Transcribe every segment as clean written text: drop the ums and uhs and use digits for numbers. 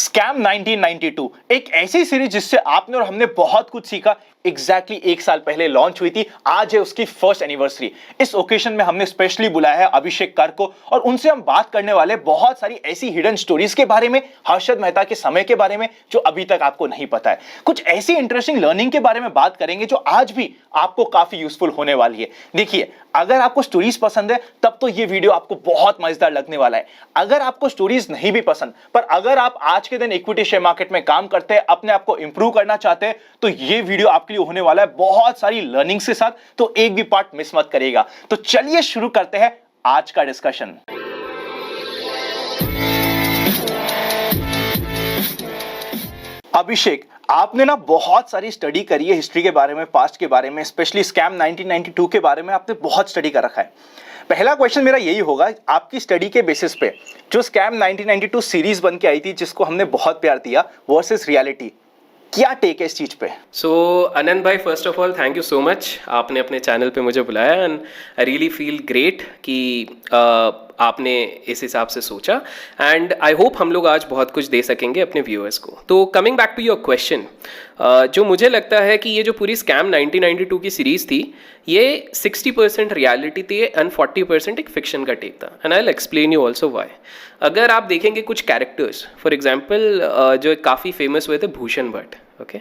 Scam 1992 एक ऐसी series जिससे आपने और हमने बहुत कुछ सीखा। एग्जैक्टली एक साल पहले लॉन्च हुई थी, आज है उसकी फर्स्ट एनिवर्सरी। इस ओकेजन में हमने स्पेशली बुलाया है अभिषेक कर को और उनसे हम बात करने वाले बहुत सारी ऐसी हिडन स्टोरीज के बारे में, हर्षद मेहता के समय के बारे में जो अभी तक आपको नहीं पता है। कुछ ऐसी इंटरेस्टिंग लर्निंग के बारे में बात करेंगे जो आज भी आपको काफी यूजफुल होने वाली है। देखिए, अगर आपको स्टोरीज पसंद है तब तो ये वीडियो आपको बहुत मजेदार लगने वाला है। अगर आपको स्टोरीज नहीं भी पसंद, पर अगर आप आज के दिन इक्विटी शेयर मार्केट में काम करते हैं, अपने आप को इंप्रूव करना चाहते हैं, तो ये वीडियो आपके लिए होने वाला है बहुत सारी लर्निंग्स के साथ। तो एक भी पार्ट मिस मत करिएगा। तो चलिए शुरू करते हैं आज का डिस्कशन। अभिषेक, आपने ना बहुत सारी स्टडी करी है हिस्ट्री के बारे में, पास्ट के बारे में, स्पेशली स्कैम 1992 के बारे में आपने बहुत स्टडी कर रखा है। पहला क्वेश्चन मेरा यही होगा, आपकी स्टडी के बेसिस पे जो स्कैम 1992 सीरीज बन के आई थी जिसको हमने बहुत प्यार दिया वर्सेस रियलिटी, क्या टेक है इस चीज पे? सो आनंद भाई, first of all thank you so much, आपने अपने चैनल पे मुझे बुलाया and I really feel great कि आपने इस हिसाब से सोचा एंड आई होप हम लोग आज बहुत कुछ दे सकेंगे अपने व्यूअर्स को। तो coming back to your question, जो मुझे लगता है कि ये जो पूरी स्कैम 1992 की सीरीज थी, ये 60% रियलिटी थी एंड 40% एक फिक्शन का टेक था and I will explain you also why. अगर आप देखेंगे कुछ कैरेक्टर्स, फॉर एग्जाम्पल जो काफ़ी फेमस हुए थे, Bhushan Bhatt. Okay,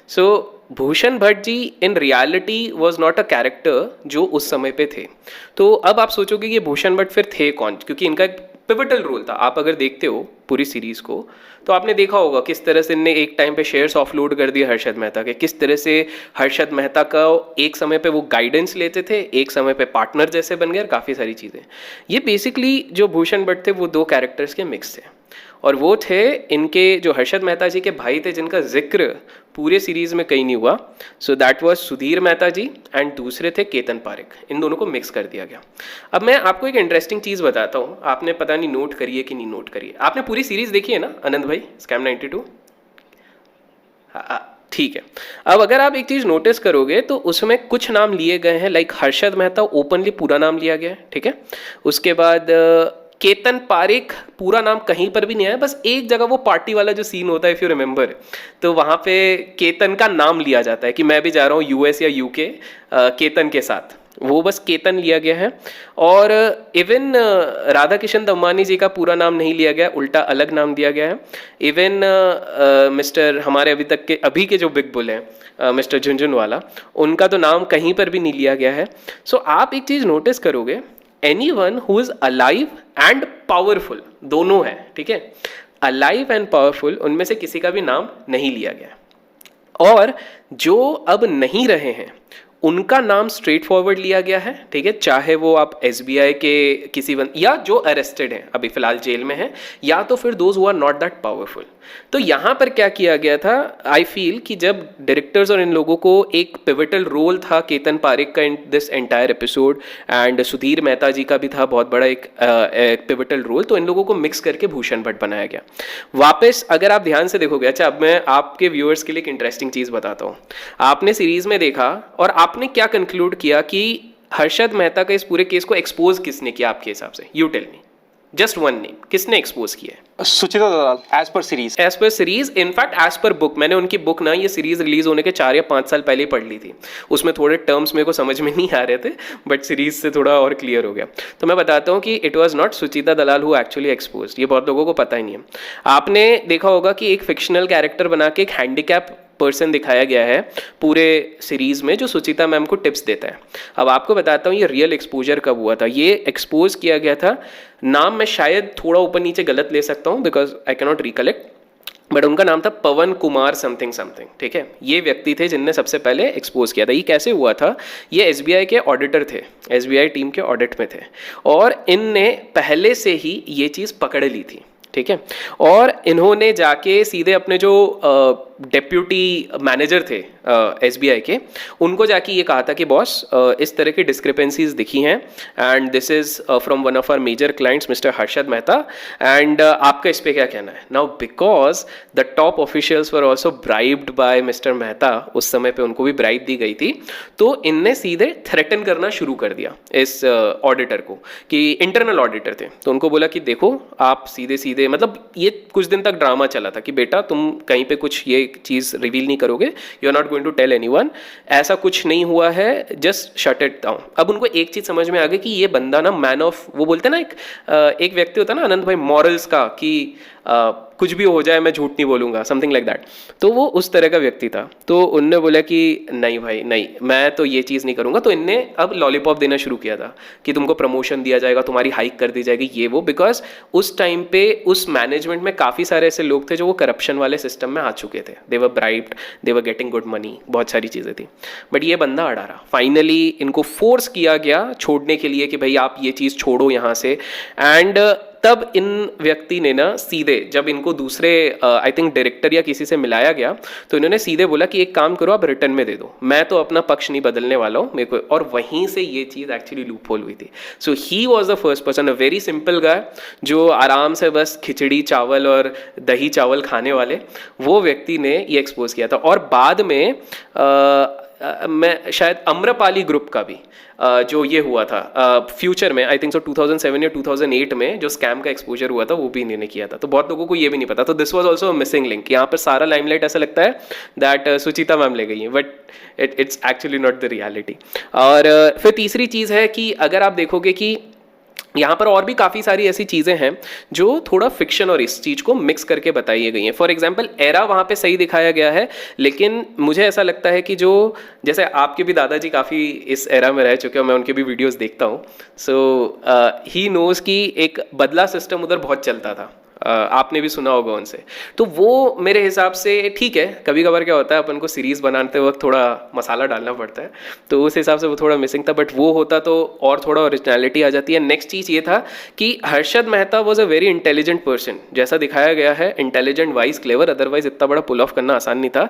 so Bhushan Bhatt ji in reality was not a character जो उस समय पे थे। तो अब आप सोचोगे कि भूषण भट्ट फिर थे कौन, क्योंकि इनका एक पिवटल रोल था। आप अगर देखते हो पूरी सीरीज को तो आपने देखा होगा किस तरह से इनने एक टाइम पे शेयर्स ऑफलोड कर दिए हर्षद मेहता के, किस तरह से हर्षद मेहता का एक समय पे वो गाइडेंस लेते थे, एक समय पे पार्टनर जैसे बन गए, काफ़ी सारी चीज़ें। ये बेसिकली जो भूषण भट्ट थे वो दो कैरेक्टर्स के मिक्स थे और वो थे इनके जो हर्षद मेहता जी के भाई थे जिनका जिक्र पूरे सीरीज में कहीं नहीं हुआ। So that was Sudhir Mehta ji and दूसरे थे केतन पारेख। इन दोनों को मिक्स कर दिया गया। अब मैं आपको एक इंटरेस्टिंग चीज़ बताता हूँ, आपने पता नहीं नोट करी है कि नहीं नोट करी है। आपने पूरी सीरीज देखी है ना आनंद भाई, स्कैम 92? हाँ, ठीक है। अब अगर आप एक चीज़ नोटिस करोगे तो उसमें कुछ नाम लिए गए हैं, लाइक हर्षद मेहता ओपनली पूरा नाम लिया गया है, ठीक है। उसके बाद केतन पारेख पूरा नाम कहीं पर भी नहीं आया, बस एक जगह वो पार्टी वाला जो सीन होता है इफ़ यू रिमेंबर, तो वहाँ पे केतन का नाम लिया जाता है कि मैं भी जा रहा हूँ यूएस या यूके केतन के साथ, वो बस केतन लिया गया है। और इवन राधा किशन दम्मानी जी का पूरा नाम नहीं लिया गया, उल्टा अलग नाम दिया गया है। इवन मिस्टर हमारे अभी के जो बिग बुल हैं मिस्टर झुनझुनवाला, उनका तो नाम कहीं पर भी नहीं लिया गया है। सो आप एक चीज़ नोटिस करोगे, anyone who is alive and powerful, दोनों है, ठीक है। अलाइव एंड पावरफुल, उनमें से किसी का भी नाम नहीं लिया गया। और जो अब नहीं रहे हैं उनका नाम स्ट्रेट फॉरवर्ड लिया गया है, ठीक है। चाहे वो आप एसबीआई के किसी या जो अरेस्टेड हैं अभी फिलहाल जेल में हैं, या तो फिर those who are not that powerful. तो यहाँ पर क्या किया गया था, आई फील कि जब डायरेक्टर्स और इन लोगों को एक पिवटल रोल था केतन पारेख का in this entire episode and Sudhir Mehta ji का भी था बहुत बड़ा एक पिवटल रोल, तो इन लोगों को मिक्स करके भूषण भट्ट बनाया गया। वापस अगर आप ध्यान से देखोगे, अच्छा अब मैं आपके व्यूअर्स के लिए एक इंटरेस्टिंग चीज़ बताता हूँ। आपने सीरीज में देखा और आपने क्या कंक्लूड किया कि हर्षद मेहता का इस पूरे केस को एक्सपोज किसने किया आपके हिसाब से? You tell me, just one name, किसने एक्सपोज किया है? Sucheta Dalal, as per series. As per series, in fact as per book, मैंने उनकी बुक ना ये सीरीज रिलीज होने के 4 या 5 साल पहले पढ़ ली थी। उसमें थोड़े टर्म्स मेरे को समझ में नहीं आ रहे थे, बट सीरीज से थोड़ा और क्लियर हो गया। तो मैं बताता हूँ कि it was not Suchita Dalal who actually expose, ये बहुत लोगों को पता ही नहीं है। आपने देखा होगा कि एक फिक्शनल कैरेक्टर बना के एक हैंडीकैप पर्सन दिखाया गया है पूरे सीरीज में जो सुचिता मैम को टिप्स देता है। अब आपको बताता हूँ ये रियल एक्सपोजर कब हुआ था। ये एक्सपोज किया गया था, नाम मैं शायद थोड़ा ऊपर नीचे गलत ले सकता हूँ because I can not recollect, but उनका नाम था पवन कुमार समथिंग समथिंग, ठीक है। ये व्यक्ति थे जिनने सबसे पहले एक्सपोज किया था। ये कैसे हुआ था, ये एसबीआई के ऑडिटर थे, एसबीआई टीम के ऑडिट में थे और इनने पहले से ही ये चीज़ पकड़ ली थी, ठीक है। और इन्होंने जाके सीधे अपने जो डेप्यूटी मैनेजर थे SBI के, उनको जाके ये कहा था कि बॉस इस तरह की डिस्क्रिपेंसीज दिखी हैं and this is from one of our major clients mister Harshad Mehta and आपका इस पे क्या कहना है. Now because the top officials were also bribed by mister Mehta, उस समय पे उनको भी ब्राइब दी गई थी, तो इनने सीधे थ्रेटन करना शुरू कर दिया इस ऑडिटर को, कि इंटरनल ऑडिटर थे, तो उनको बोला कि देखो आप सीधे सीधे, मतलब ये कुछ दिन तक ड्रामा चला था कि बेटा तुम कहीं पे कुछ ये चीज़ रिवील नहीं करोगे, you are not going to tell anyone, ऐसा कुछ नहीं हुआ है, जस्ट शट इट डाउन. अब उनको एक चीज़ समझ में आ गई कि ये बंदा ना मैन ऑफ, वो बोलते हैं ना एक व्यक्ति होता है ना आनंद भाई मॉरल्स का, कि कुछ भी हो जाए मैं झूठ नहीं बोलूँगा, समथिंग लाइक दैट. तो वो उस तरह का व्यक्ति था. तो उनने बोला कि नहीं भाई नहीं, मैं तो ये चीज़ नहीं करूँगा. तो इनने अब लॉलीपॉप देना शुरू किया था कि तुमको प्रमोशन दिया जाएगा, तुम्हारी हाइक कर दी जाएगी, ये वो, बिकॉज उस टाइम पे उस मैनेजमेंट में काफ़ी सारे ऐसे लोग थे जो वो करप्शन वाले सिस्टम में आ चुके थे. They were bribed, they were getting good money, बहुत सारी चीज़ें थी. बट ये बंदा अड़ा रहा. फाइनली इनको फोर्स किया गया छोड़ने के लिए कि भाई आप ये चीज़ छोड़ो यहाँ से. एंड तब इन व्यक्ति ने ना सीधे, जब इनको दूसरे आई थिंक डायरेक्टर या किसी से मिलाया गया, तो इन्होंने सीधे बोला कि एक काम करो आप रिटर्न में दे दो, मैं तो अपना पक्ष नहीं बदलने वाला हूँ मेरे को. और वहीं से ये चीज़ एक्चुअली लूप होल हुई थी. So he was the first person, a very simple guy, जो आराम से बस खिचड़ी चावल और दही चावल खाने वाले, वो व्यक्ति ने ये एक्सपोज किया था. और बाद में मैं शायद अम्रपाली ग्रुप का भी जो ये हुआ था फ्यूचर में, आई थिंक सो 2007 या 2008 में जो स्कैम का एक्सपोजर हुआ था, वो भी इन्होंने किया था. तो बहुत लोगों को ये भी नहीं पता. तो this was also missing link. यहाँ पर सारा लाइमलाइट ऐसा लगता है दैट सुचिता मैम ले गई है, but it's actually not the reality. और फिर तीसरी चीज़ है कि अगर आप देखोगे कि यहाँ पर और भी काफ़ी सारी ऐसी चीज़ें हैं जो थोड़ा फिक्शन और इस चीज़ को मिक्स करके बताई गई हैं. फॉर एग्जांपल एरा वहाँ पे सही दिखाया गया है, लेकिन मुझे ऐसा लगता है कि जो, जैसे आपके भी दादाजी काफ़ी इस एरा में रह चुके हो, मैं उनके भी वीडियोस देखता हूँ, सो ही नोज़ कि एक बदला सिस्टम उधर बहुत चलता था. आपने भी सुना होगा उनसे. तो वो मेरे हिसाब से ठीक है, कभी कभार क्या होता है अपन को सीरीज़ बनाते वक्त थोड़ा मसाला डालना पड़ता है, तो उस हिसाब से वो थोड़ा मिसिंग था. बट वो होता तो और थोड़ा ओरिजिनलिटी आ जाती है. नेक्स्ट चीज़ ये था कि Harshad Mehta was a very intelligent person, जैसा दिखाया गया है, इंटेलिजेंट, वाइज, क्लेवर, अदरवाइज इतना बड़ा पुल ऑफ करना आसान नहीं था.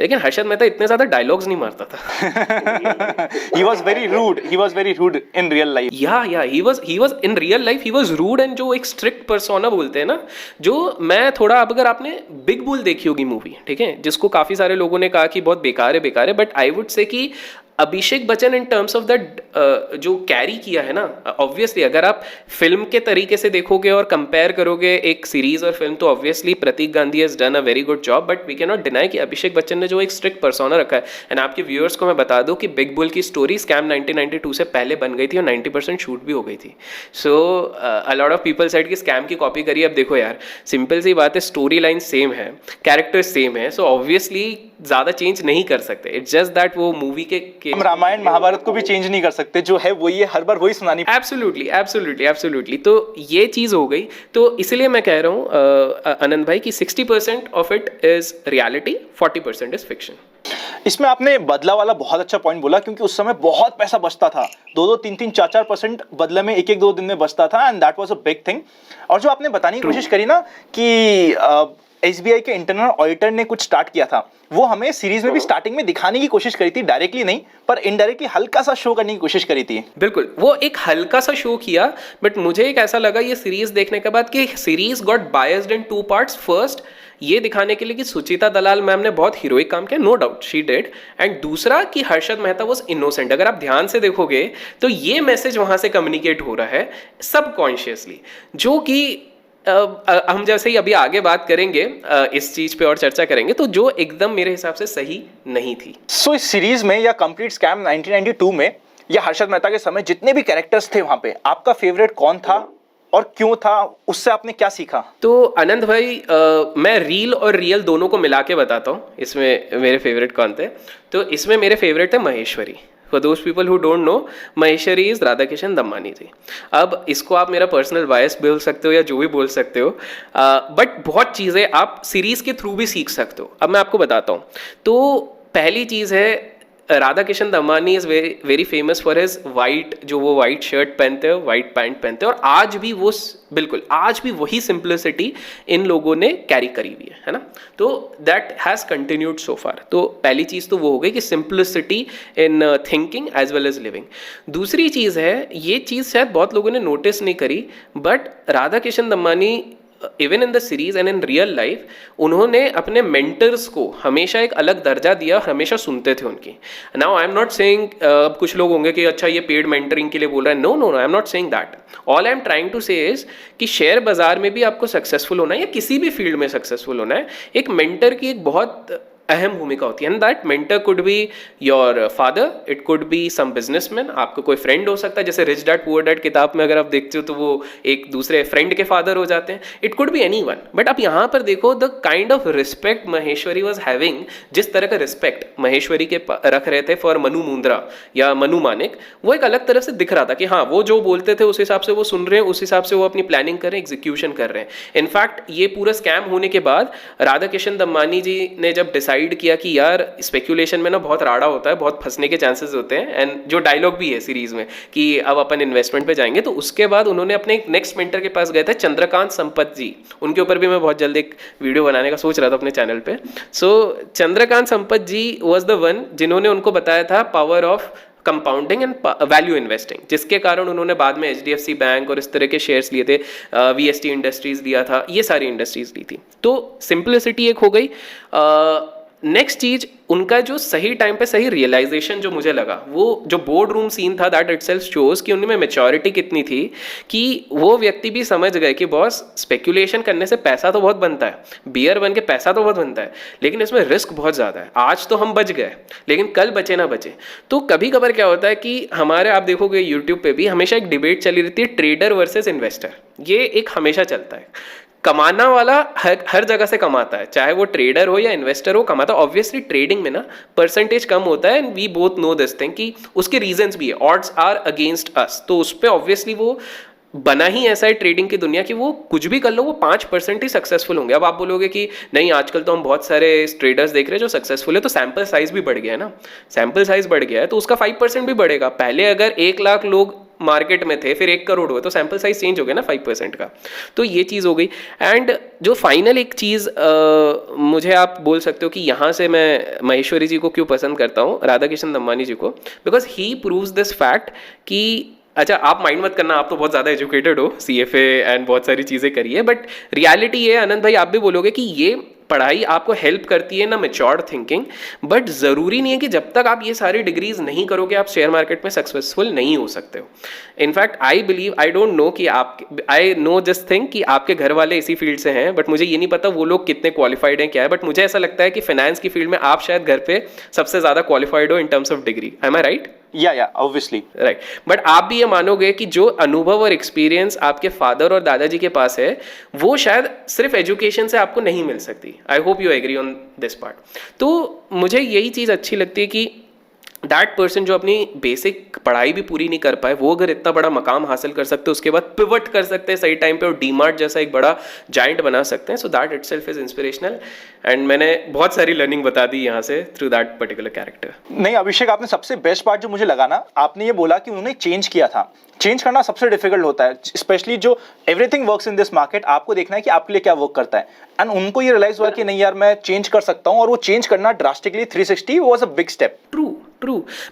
लेकिन हर्षद मेहता इतने ज़्यादा डायलॉग्स नहीं मारता था. He was very rude. He was very rude in real life. Yeah, he was in real life he was rude. and जो एक स्ट्रिक्ट पर्सोना बोलते हैं ना, जो मैं थोड़ा, अब अगर आपने बिग बुल देखी होगी मूवी, ठीक है, जिसको काफ़ी सारे लोगों ने कहा कि बहुत बेकार है, बट आई वुड से कि Abhishek Bachchan in terms of that जो कैरी किया है ना, ऑब्वियसली अगर आप फिल्म के तरीके से देखोगे और कंपेयर करोगे एक सीरीज और फिल्म, तो obviously Pratik Gandhi has done a very good job. But we can not deny कि अभिषेक बच्चन ने जो एक स्ट्रिक्ट पर्सोना रखा है. एंड आपके व्यूअर्स को मैं बता दूं कि बिग बुल की स्टोरी स्कैम 1992 से पहले बन गई थी और 90% शूट भी हो गई थी. So a lot of people said कि स्कैम की कॉपी करिए. अब देखो यार, सिंपल सी बात है, स्टोरी लाइन सेम है, कैरेक्टर्स सेम है, सो ऑब्वियसली ज़्यादा चेंज नहीं कर सकते. इट्स जस्ट दैट वो मूवी के हम रामायण महाभारत को भी चेंज नहीं कर सकते, जो है वही है, हर बार वही सुनानी. एब्सोल्युटली. तो ये चीज़ हो गई. तो इसलिए मैं कह रहा हूँ आनंद भाई कि 60% of it is reality, 40% is fiction. इसमें आपने बदला वाला बहुत अच्छा पॉइंट बोला, क्योंकि उस समय बहुत पैसा बचता था, 2-2, 3-3, 4-4% बदले में 1-1, 2 दिन में बचता था, and that was a big thing. और जो आपने बताने की कोशिश करी ना कि SBI के इंटरनल ऑडिटर ने कुछ स्टार्ट किया था, वो हमें सीरीज में भी स्टार्टिंग में दिखाने की कोशिश करी थी, डायरेक्टली नहीं पर इनडायरेक्टली हल्का सा शो करने की कोशिश करी थी. बिल्कुल, वो एक हल्का सा शो किया. बट मुझे एक ऐसा लगा ये सीरीज देखने के बाद कि सीरीज गॉट बायस्ड इन 2 पार्ट्स. फर्स्ट, ये दिखाने के लिए कि सुचिता दलाल मैम ने बहुत हीरोइक काम किया, no doubt she did. And दूसरा कि हर्षद मेहता वाज इनोसेंट. अगर आप ध्यान से देखोगे तो ये मैसेज वहां से कम्युनिकेट हो रहा है सबकॉन्शियसली, जो कि हम जैसे ही अभी आगे बात करेंगे इस चीज पे और चर्चा करेंगे, तो जो एकदम मेरे हिसाब से सही नहीं थी. सो इस सीरीज में या कंप्लीट स्कैम 1992 में या हर्षद मेहता के समय जितने भी कैरेक्टर्स थे वहां पे, आपका फेवरेट कौन था और क्यों था, उससे आपने क्या सीखा? तो आनंद भाई मैं रील और रियल दोनों को मिला के बताता हूँ इसमें मेरे फेवरेट कौन थे. तो इसमें मेरे फेवरेट थे Maheshwari. For those people who don't know, Maheshwari is Radha Kishan Damani ji. अब इसको आप मेरा पर्सनल बायस बोल सकते हो या जो भी बोल सकते हो, बट बहुत चीज़ें आप सीरीज के थ्रू भी सीख सकते हो. अब मैं आपको बताता हूँ. तो पहली चीज़ है, Radha Kishan Damani is very famous for his white, जो वो वाइट शर्ट पहनते हैं, वाइट पैंट पहनते हैं, और आज भी वो बिल्कुल आज भी वही सिंप्लिसिटी इन लोगों ने कैरी करी हुई है ना. तो that has continued so far. तो पहली चीज तो वो हो गई कि simplicity in thinking as well as living. दूसरी चीज है, ये चीज शायद बहुत लोगों ने नोटिस नहीं करी, but Radha Kishan Damani even in the series and in real life उन्होंने अपने मेंटर्स को हमेशा एक अलग दर्जा दिया, हमेशा सुनते थे उनकी. Now I am not saying, कुछ लोग होंगे कि अच्छा ये पेड मेंटरिंग के लिए बोल रहा है. No no no, I am not saying that. All I am trying to say is कि शेयर बाजार में भी आपको सक्सेसफुल होना है या किसी भी फील्ड में सक्सेसफुल होना है, एक मेंटर की एक बहुत अहम भूमिका होती है. And that mentor could be your father, it could be some businessman, आपको कोई फ्रेंड हो सकता है, जैसे रिच डैड पुअर डैड किताब में अगर आप देखते हो तो वो एक दूसरे फ्रेंड के फादर हो जाते हैं. It could B anyone. But आप यहाँ पर देखो the kind of respect Maheshwari was having, जिस तरह का रिस्पेक्ट महेश्वरी के रख रहे थे फॉर मनु मुंद्रा या मनु मानिक, वो एक अलग तरह से दिख रहा था कि हाँ वो जो बोलते थे उस हिसाब से वो सुन रहे हैं, उस हिसाब से वो अपनी प्लानिंग कर रहे हैं, एग्जीक्यूशन कर रहे हैं. इनफैक्ट ये पूरा स्कैम होने के बाद राधा किशन दमानी जी ने जब डिसाइड किया कि यार स्पेक्यूलेशन में ना बहुत राड़ा होता है, बहुत फंसने के चांसेस होते हैं, एंड जो डायलॉग भी है सीरीज में कि अब अपन इन्वेस्टमेंट पे जाएंगे, तो उसके बाद उन्होंने अपने नेक्स्ट मेंटर के पास गए थे, चंद्रकांत संपत जी. उनके ऊपर भी मैं बहुत जल्द एक वीडियो बनाने का सोच रहा था अपने चैनल पे. सो चंद्रकांत संपत जी वॉज द वन जिन्होंने उनको बताया था power of compounding and value investing, जिसके कारण उन्होंने बाद में HDFC बैंक और इस तरह के शेयर्स लिए थे, VST इंडस्ट्रीज लिया था, ये सारी इंडस्ट्रीज ली थी. तो सिंप्लिसिटी एक हो गई. नेक्स्ट चीज, उनका जो सही टाइम पे सही रियलाइजेशन जो मुझे लगा, वो जो बोर्ड रूम सीन था, दैट इटसेल्फ शोज कि उनमें मैच्योरिटी कितनी थी कि वो व्यक्ति भी समझ गए कि बॉस स्पेक्यूलेशन करने से पैसा तो बहुत बनता है, बियर बन के पैसा तो बहुत बनता है, लेकिन इसमें रिस्क बहुत ज़्यादा है. आज तो हम बच गए लेकिन कल बचे ना बचे. तो कभी कभार क्या होता है कि हमारे, आप देखोगे यूट्यूब पे भी हमेशा एक डिबेट चली रहती है, ट्रेडर वर्सेस इन्वेस्टर. ये एक हमेशा चलता है. कमाना वाला हर जगह से कमाता है, चाहे वो ट्रेडर हो या इन्वेस्टर हो, कमाता है. ऑब्वियसली ट्रेडिंग में ना परसेंटेज कम होता है, and we both know this thing कि उसके रीजंस भी है, ऑड्स आर अगेंस्ट अस. तो उस पर ऑब्वियसली वो बना ही ऐसा है ट्रेडिंग की दुनिया कि वो कुछ भी कर लो वो 5% ही सक्सेसफुल होंगे. अब आप बोलोगे कि नहीं आजकल तो हम बहुत सारे ट्रेडर्स देख रहे हैं जो सक्सेसफुल है, तो सैंपल साइज भी बढ़ गया है ना. सैंपल साइज बढ़ गया है तो उसका 5% भी बढ़ेगा. पहले अगर 1 लाख लोग मार्केट में थे, फिर 1 करोड़ हुए, तो सैंपल साइज चेंज हो गया ना 5% का. तो ये चीज़ हो गई. एंड जो फाइनल एक चीज़ मुझे आप बोल सकते हो कि यहाँ से मैं महेश्वरी जी को क्यों पसंद करता हूँ, राधा किशन दमानी जी को, because he proves this fact कि अच्छा आप माइंड मत करना, आप तो बहुत ज़्यादा एजुकेटेड हो, CFA एंड बहुत सारी चीज़ें करिए, बट रियलिटी ये आनंद भाई आप भी बोलोगे कि ये पढ़ाई आपको हेल्प करती है ना मैच्योर्ड थिंकिंग, बट ज़रूरी नहीं है कि जब तक आप ये सारी डिग्रीज नहीं करोगे आप शेयर मार्केट में सक्सेसफुल नहीं हो सकते हो. In fact I believe, I don't know कि आप, आई नो दिस थिंग कि आपके घर वाले इसी फील्ड से हैं, बट मुझे ये नहीं पता वो लोग कितने क्वालिफाइड हैं क्या है, बट मुझे ऐसा लगता है कि फाइनेंस की फील्ड में आप शायद घर पे सबसे ज़्यादा क्वालिफाइड हो in terms of degree. Am I right? या ऑब्वियसली राइट. बट आप भी ये मानोगे कि जो अनुभव और एक्सपीरियंस आपके फादर और दादाजी के पास है वो शायद सिर्फ एजुकेशन से आपको नहीं मिल सकती. I hope you agree on this part. तो मुझे यही चीज़ अच्छी लगती है कि दैट पर्सन जो अपनी बेसिक पढ़ाई भी पूरी नहीं कर पाए, वो अगर इतना बड़ा मकाम हासिल कर सकते हैं, उसके बाद पिवट कर सकते हैं सही टाइम पे और डीमार्ट जैसा एक बड़ा जाइंट बना सकते हैं. So that itself is inspirational. And मैंने बहुत सारी लर्निंग बता दी यहाँ से थ्रू दैट पर्टिकुलर कैरेक्टर. नहीं अभिषेक, आपने सबसे बेस्ट पार्ट जो मुझे लगा ना, आपने ये बोला कि उन्होंने चेंज किया था. चेंज करना सबसे डिफिकल्ट होता है, स्पेशली जो everything works in this market, आपको देखना है कि आपके लिए क्या वर्क करता है. एंड उनको ये रियलाइज हुआ कि नहीं यार मैं चेंज कर सकता हूँ, और वो चेंज करना drastically 360 was a big step. True.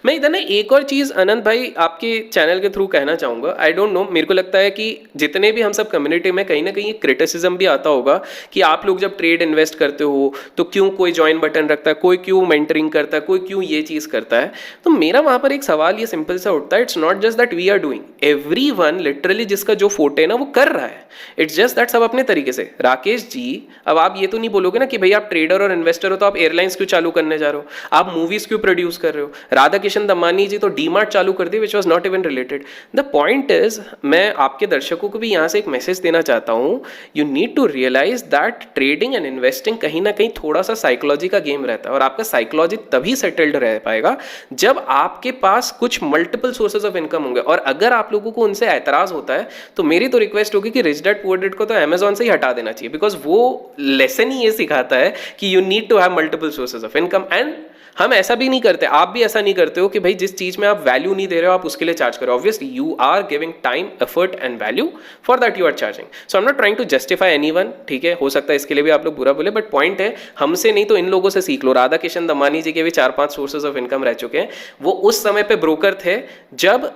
मैं इधर ना एक और चीज़ अनंत भाई आपके चैनल के थ्रू कहना चाहूँगा. आई डोंट नो, मेरे को लगता है कि जितने भी हम सब कम्युनिटी में कहीं ना कहीं क्रिटिसिज्म भी आता होगा कि आप लोग जब ट्रेड इन्वेस्ट करते हो तो क्यों कोई ज्वाइन बटन रखता है, कोई क्यों मेंटरिंग करता है, कोई क्यों ये चीज़ करता है. तो मेरा वहाँ पर एक सवाल ये सिंपल सा उठता है, it's not just that we are doing, everyone literally जिसका जो फोटे है ना वो कर रहा है. इट्स जस्ट दैट सब अपने तरीके से. राकेश जी, अब आप ये तो नहीं बोलोगे ना कि भाई आप ट्रेडर और इन्वेस्टर हो तो आप एयरलाइंस क्यों चालू करने जा रहे हो, आप मूवीज क्यों प्रोड्यूस कर रहे हो. राधा किशन दमानी जी तो डीमार्ट चालू कर दी which was not even related. The point is, मैं आपके दर्शकों को भी यहाँ से एक मैसेज देना चाहता हूँ, you need to realize that trading and investing कहीं ना कहीं थोड़ा सा साइकोलॉजी का गेम रहता है, और आपका साइकोलॉजी तभी सेटल्ड रह पाएगा जब आपके पास कुछ मल्टीपल सोर्सेज ऑफ इनकम होंगे. और अगर आप लोगों को उनसे एतराज होता है तो मेरी तो रिक्वेस्ट होगी कि रिच डैड पुअर डैड को तो अमेजॉन से ही हटा देना चाहिए, बिकॉज वो लेसन ही ये सिखाता है कि you need to have multiple sources of income. And हम ऐसा भी नहीं करते, आप भी ऐसा नहीं करते हो कि भाई जिस चीज में आप वैल्यू नहीं दे रहे हो आप उसके लिए चार्ज करो. Obviously you are giving time, effort and value, for that you are charging. So I am not trying to justify anyone, ठीक है, हो सकता है इसके लिए भी आप लोग बुरा बोले, बट पॉइंट है हमसे नहीं तो इन लोगों से सीख लो. राधा किशन दमानी जी के भी 4-5 सोर्सेज ऑफ इनकम रह चुके हैं. वो उस समय पे ब्रोकर थे जब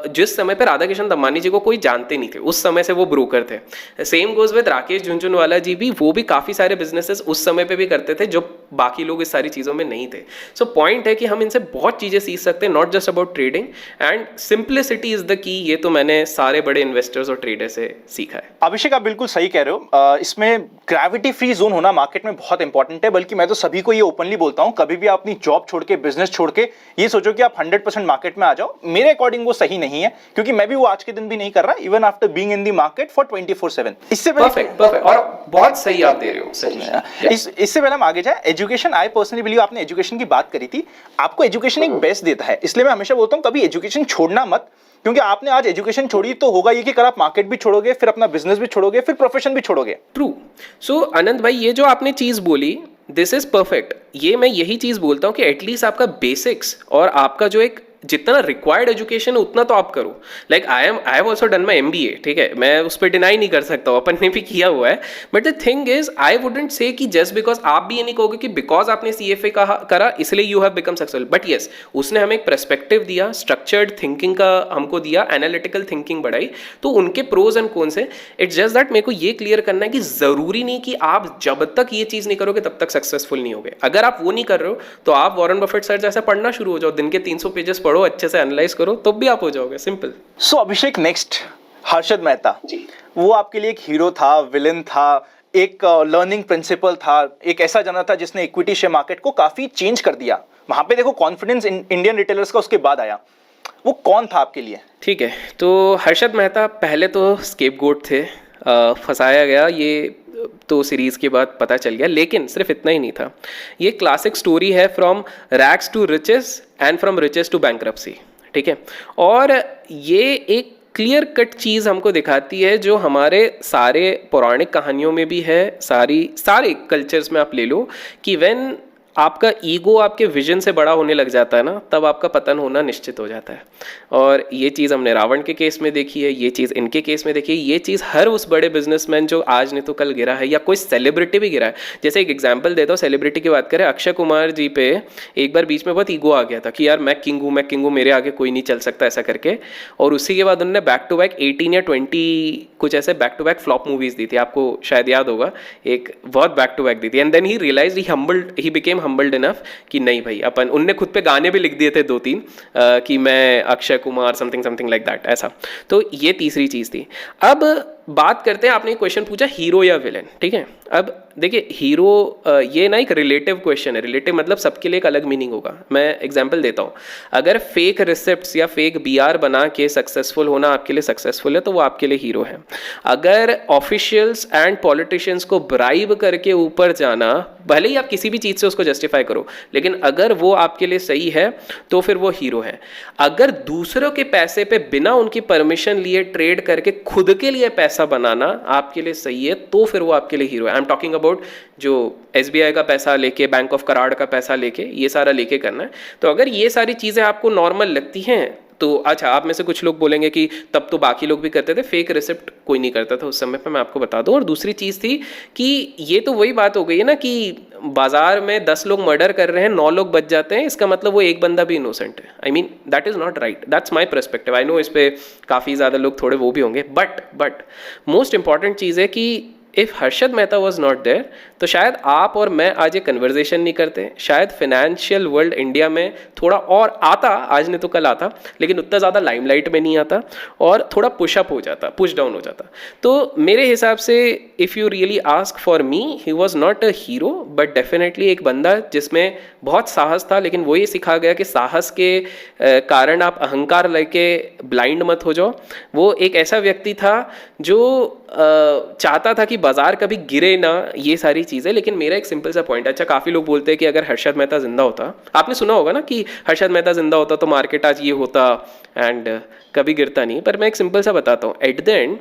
जिस समय पे राधा किशन दमानी जी को कोई जानते नहीं थे, उस समय से वो ब्रोकर थे. Same goes with Rakesh Jhunjhunwala ji भी, वो भी काफ़ी सारे बिजनेसेस उस समय पे भी करते थे जो बाकी लोग इस सारी चीज़ों में नहीं थे. सो पॉइंट है कि हम इनसे बहुत चीज़ें सीख सकते हैं, not just about trading, and simplicity is the key. ये तो मैंने सारे बड़े इन्वेस्टर्स और ट्रेडर्स से सीखा है. अभिषेक आप बिल्कुल सही कह रहे हो. इसमें ग्रेविटी फ्री जोन होना मार्केट में बहुत इंपॉर्टेंट है. बल्कि मैं तो सभी को ये ओपनली बोलता हूं, कभी भी आप अपनी जॉब छोड़ के, बिजनेस छोड़ के ये सोचो कि आप 100% मार्केट में आ जाओ, मेरे अकॉर्डिंग वो सही नहीं है. क्योंकि मैं भी वो आज के दिन भी नहीं कर रहा, even after being in the market for 24/7. इससे परफेक्ट और बहुत सही आप दे रहे हो सही. इससे पहले हम आगे जाए, एजुकेशन, आई पर्सनली बिलीव, आपने एजुकेशन की बात करी थी, आपको एजुकेशन एक बेस्ट देता है. इसलिए मैं हमेशा बोलता हूं कभी एजुकेशन छोड़ना मत. क्योंकि आपने आज एजुकेशन छोड़ी तो होगा ये कि कल आप मार्केट भी छोड़ोगे, फिर अपना बिजनेस भी छोड़ोगे, फिर प्रोफेशन भी छोड़ोगे. ट्रू. सो अनंत भाई, ये जो आपने चीज बोली, दिस इज परफेक्ट. ये मैं यही चीज बोलता हूँ कि एटलीस्ट आपका बेसिक्स और आपका जो एक जितना रिक्वायर्ड एजुकेशन है उतना तो आप करो. Like I have also done my MBA, ठीक है, मैं उस पर डिनाई नहीं कर सकता हूँ, अपन ने भी किया हुआ है. But the thing is I wouldn't say कि जस्ट बिकॉज, आप भी ये नहीं कहोगे कि बिकॉज आपने CFA करा इसलिए you have become successful. But yes, उसने हमें एक पर्सपेक्टिव दिया, स्ट्रक्चर्ड थिंकिंग का हमको दिया, एनालिटिकल थिंकिंग बढ़ाई. तो उनके प्रोज एंड कॉन्स है. इट्स जस्ट दैट मेरे को ये क्लियर करना है कि जरूरी नहीं कि आप जब तक ये चीज नहीं करोगे तब तक सक्सेसफुल नहीं होगे. अगर आप वो नहीं कर रहे हो तो आप वॉरेन बफेट सर जैसा पढ़ना शुरू हो जाओ, दिन के 300 पेजेस पढ़ो, अच्छे से एनालाइज करो, तो भी आप हो जाओगे. सिंपल. सो अभिषेक, नेक्स्ट हर्षद मेहता जी. वो आपके लिए एक हीरो था, विलन था, एक लर्निंग प्रिंसिपल था, एक ऐसा जना था जिसने इक्विटी शेयर मार्केट को काफी चेंज कर दिया. वहां पे देखो कॉन्फिडेंस इंडियन रिटेलर्स का उसके बाद आया. वो कौन था आपके लिए? ठीक है, तो हर्षद मेहता पहले तो स्केपगोट थे, फंसाया गया, ये तो सीरीज के बाद पता चल गया. लेकिन सिर्फ इतना ही नहीं था, ये क्लासिक स्टोरी है from rags to riches and from riches to bankruptcy. ठीक है, और ये एक क्लियर कट चीज़ हमको दिखाती है जो हमारे सारे पौराणिक कहानियों में भी है, सारे कल्चर्स में आप ले लो, कि व्हेन आपका ईगो आपके विजन से बड़ा होने लग जाता है ना, तब आपका पतन होना निश्चित हो जाता है. और ये चीज़ हमने रावण के केस में देखी है, ये चीज़ इनके केस में देखी है, ये चीज़ हर उस बड़े बिजनेसमैन जो आज नहीं तो कल गिरा है, या कोई सेलिब्रिटी भी गिरा है. जैसे एक एग्जांपल देता हूँ, सेलिब्रिटी की बात करें, अक्षय कुमार जी पे एक बार बीच में बहुत ईगो आ गया था कि यार मैं किंग हूँ, मेरे आगे कोई नहीं चल सकता, ऐसा करके. और उसी के बाद उन्होंने बैक टू बैक 18 या 20 कुछ ऐसे back to back flop movies दी थी, आपको शायद याद होगा, एक बहुत बैक टू बैक दी थी. And then he realize he became humbled enough कि नहीं भाई, अपन, उनने खुद पे गाने भी लिख दिए थे 2-3 कि मैं Akshay Kumar something like that, ऐसा. तो ये तीसरी चीज थी. अब बात करते हैं, आपने एक क्वेश्चन पूछा हीरो या विलन, ठीक है. अब देखिए, हीरो ये ना एक रिलेटिव क्वेश्चन है. रिलेटिव मतलब सबके लिए एक अलग मीनिंग होगा. मैं एग्जांपल देता हूँ, अगर फेक रिसिप्ट्स या फेक BR बना के सक्सेसफुल होना आपके लिए सक्सेसफुल है तो वो आपके लिए हीरो है. अगर ऑफिशियल्स एंड पॉलिटिशियंस को ब्राइब करके ऊपर जाना, भले ही आप किसी भी चीज़ से उसको जस्टिफाई करो, लेकिन अगर वो आपके लिए सही है तो फिर वो हीरो है. अगर दूसरों के पैसे पे बिना उनकी परमिशन लिए ट्रेड करके खुद के लिए पैसा बनाना आपके लिए सही है तो फिर वो आपके लिए हीरो है. आई एम टॉकिंग अबाउट जो SBI का पैसा लेके, बैंक ऑफ कराड़ का पैसा लेके, ये सारा लेके करना है. तो अगर ये सारी चीज़ें आपको नॉर्मल लगती हैं तो अच्छा, आप में से कुछ लोग बोलेंगे कि तब तो बाकी लोग भी करते थे, फेक रिसिप्ट कोई नहीं करता था उस समय पे, मैं आपको बता दूं. और दूसरी चीज़ थी कि ये तो वही बात हो गई है ना कि बाजार में 10 लोग मर्डर कर रहे हैं, 9 लोग बच जाते हैं, इसका मतलब वो एक बंदा भी इनोसेंट है. I mean that is not right, that's my perspective. I know इस पर काफ़ी ज़्यादा लोग थोड़े वो भी होंगे, बट मोस्ट इंपॉर्टेंट चीज़ है कि if Harshad Mehta was not there तो शायद आप और मैं आज ये कन्वर्जेशन नहीं करते, शायद फाइनेंशियल वर्ल्ड इंडिया में थोड़ा और आता, आज नहीं तो कल आता, लेकिन उतना ज़्यादा लाइमलाइट में नहीं आता और थोड़ा पुशअप हो जाता, पुश डाउन हो जाता. तो मेरे हिसाब से if you really ask for me, he was not a hero, but definitely एक बंदा जिसमें बहुत साहस था. लेकिन वो ये सिखा गया कि साहस के कारण आप अहंकार लेके ब्लाइंड मत हो जाओ. वो एक ऐसा व्यक्ति था जो चाहता था कि बाजार कभी गिरे ना, ये सारी चीज़ें. लेकिन मेरा एक सिंपल सा पॉइंट, अच्छा काफ़ी लोग बोलते हैं कि अगर हर्षद मेहता जिंदा होता, आपने सुना होगा ना कि हर्षद मेहता जिंदा होता तो मार्केट आज ये होता एंड कभी गिरता नहीं. पर मैं एक सिंपल सा बताता हूँ, एट द एंड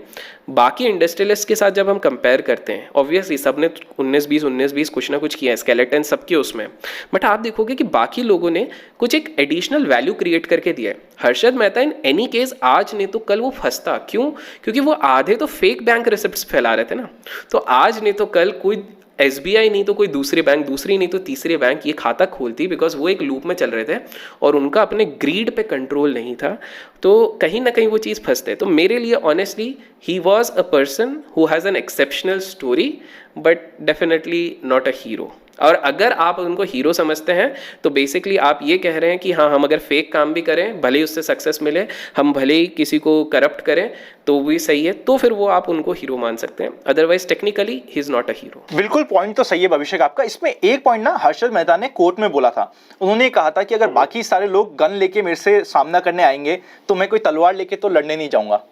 बाकी इंडस्ट्रियलिस्ट के साथ जब हम कंपेयर करते हैं, ऑब्वियसली सब ने 19-20 कुछ ना कुछ किया है, स्केलेटन सबके उसमें, बट आप देखोगे कि बाकी लोगों ने कुछ एक एडिशनल वैल्यू क्रिएट करके दिया है। Harshad Mehta in any case आज नहीं तो कल वो फंसता, क्यों? क्योंकि वो आधे तो फेक बैंक रिसिप्ट्स फैला रहे थे ना, तो आज नहीं तो कल कोई SBI नहीं तो कोई दूसरे बैंक, दूसरी नहीं तो तीसरे बैंक ये खाता खोलती, बिकॉज वो एक लूप में चल रहे थे और उनका अपने ग्रीड पे कंट्रोल नहीं था, तो कहीं ना कहीं वो चीज़ फंसते। तो मेरे लिए honestly he was a person who has an exceptional story but definitely not a hero. और अगर आप उनको हीरो समझते हैं तो बेसिकली आप ये कह रहे हैं कि हाँ, हम अगर फेक काम भी करें, भले ही उससे सक्सेस मिले, हम भले ही किसी को करप्ट करें तो भी सही है, तो फिर वो आप उनको हीरो मान सकते हैं। Otherwise technically he is not a hero. बिल्कुल, पॉइंट तो सही है अभिषेक आपका। इसमें एक पॉइंट ना हर्षद मेहता ने कोर्ट में बोला था, उन्होंने कहा था कि अगर बाकी सारे लोग गन लेके मेरे से सामना करने आएंगे तो मैं कोई तलवार लेके तो लड़ने नहीं जाऊंगा।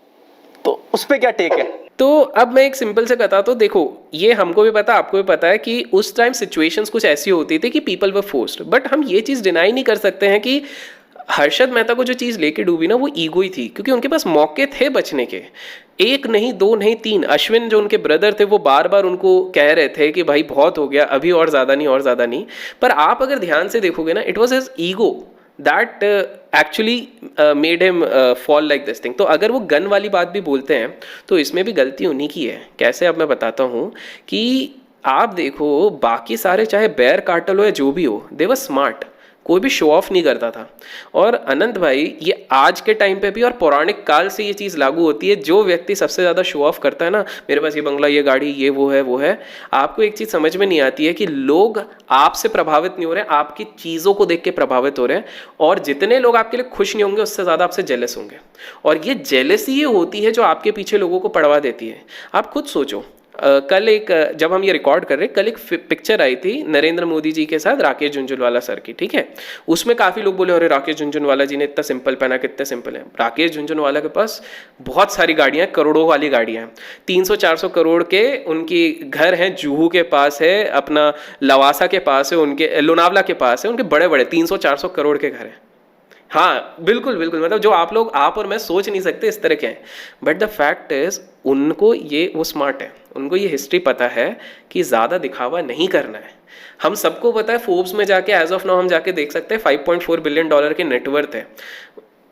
तो उस पर क्या टेक है? तो अब मैं एक सिंपल से कहता, तो देखो ये हमको भी पता, आपको भी पता है कि उस टाइम सिचुएशंस कुछ ऐसी होती थी कि पीपल वर फोर्स्ड, बट हम ये चीज़ डिनाई नहीं कर सकते हैं कि हर्षद मेहता को जो चीज़ लेके डूबी ना वो ईगो ही थी, क्योंकि उनके पास मौके थे बचने के, एक नहीं, दो नहीं, तीन। अश्विन जो उनके ब्रदर थे वो बार बार उनको कह रहे थे कि भाई बहुत हो गया, अभी और ज़्यादा नहीं, और ज़्यादा नहीं। पर आप अगर ध्यान से देखोगे ना, it was his ego that actually made him fall like this thing. तो अगर वो गन वाली बात भी बोलते हैं तो इसमें भी गलती उन्हीं की है। कैसे, अब मैं बताता हूँ कि आप देखो बाकी सारे चाहे बेयर कार्टेल हो या जो भी हो, दे वर स्मार्ट, कोई भी शो ऑफ नहीं करता था। और अनंत भाई, ये आज के टाइम पे भी और पौराणिक काल से ये चीज़ लागू होती है, जो व्यक्ति सबसे ज़्यादा शो ऑफ करता है ना, मेरे पास ये बंगला, ये गाड़ी, ये वो है, आपको एक चीज़ समझ में नहीं आती है कि लोग आपसे प्रभावित नहीं हो रहे, आपकी चीज़ों को देख के प्रभावित हो रहे हैं। और जितने लोग आपके लिए खुश नहीं होंगे उससे ज़्यादा आपसे जेलस होंगे, और ये जेलसी ये होती है जो आपके पीछे लोगों को पड़वा देती है। आप खुद सोचो, कल एक, जब हम ये रिकॉर्ड कर रहे हैं, कल एक पिक्चर आई थी नरेंद्र मोदी जी के साथ राकेश झुनझुनवाला सर की, ठीक है? उसमें काफ़ी लोग बोले अरे राकेश झुनझुनवाला जी ने इतना सिंपल पहना, कितने सिंपल है। राकेश झुनझुनवाला के पास बहुत सारी गाड़ियाँ, करोड़ों वाली गाड़ियाँ हैं, 300-400 करोड़ के उनकी घर हैं, जुहू के पास है, अपना लवासा के पास है, उनके लोनावला के पास है, उनके बड़े बड़े 300-400 करोड़ के घर हैं। हाँ बिल्कुल बिल्कुल, मतलब जो आप और मैं सोच नहीं सकते इस तरह के हैं। बट द फैक्ट इज उनको ये, वो स्मार्ट है, उनको ये हिस्ट्री पता है कि ज़्यादा दिखावा नहीं करना है। हम सबको पता है, फोर्ब्स में जाके एज ऑफ नाउ हम जाके देख सकते हैं $5.4 बिलियन के नेटवर्थ है।